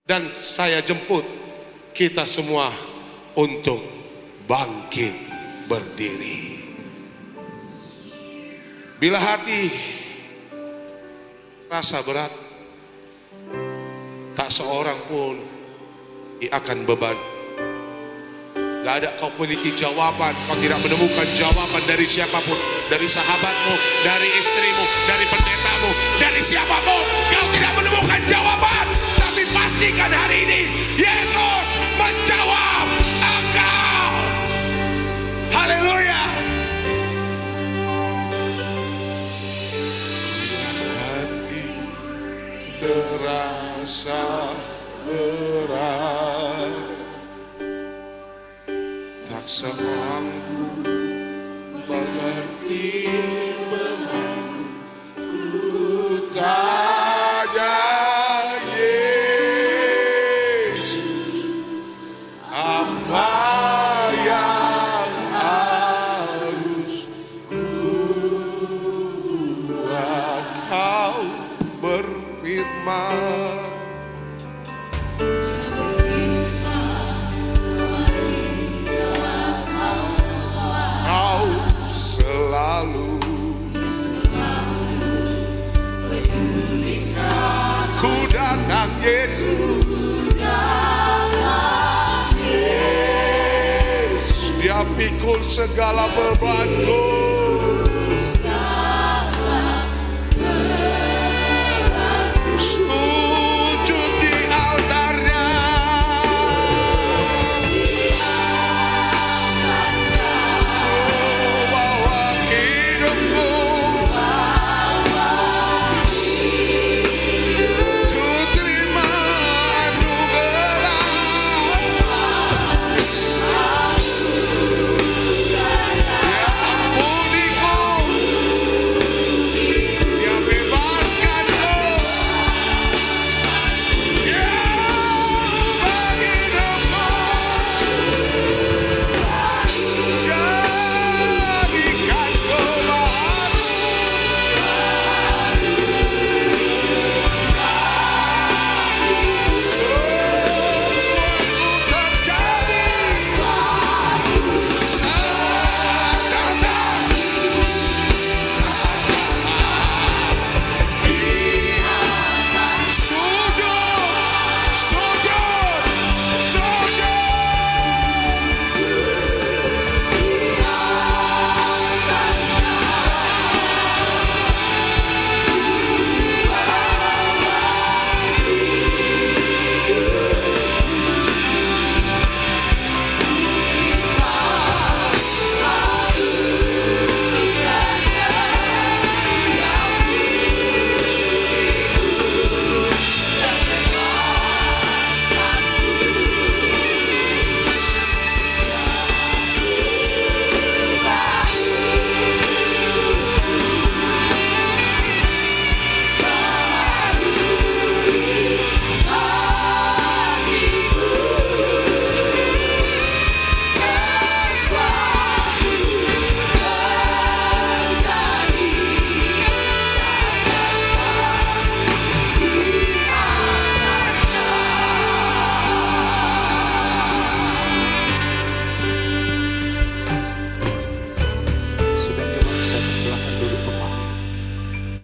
Dan saya jemput kita semua untuk bangkit berdiri. Bila hati rasa berat, tak seorang pun akan beban. Gak ada kau memiliki jawaban, kau tidak menemukan jawaban dari siapapun, dari sahabatmu, dari istrimu, dari pendetamu, dari siapapun. Kau tidak menemukan jawaban, tapi pastikan hari ini Yesus menjawab engkau. Haleluya. Hati terasa berat, tak semampu mengerti bebanku. Ku tanya Yesus, apa yang harus ku buat? Kau berfirman, Yesus, Yesus, dia pikul segala bebanku.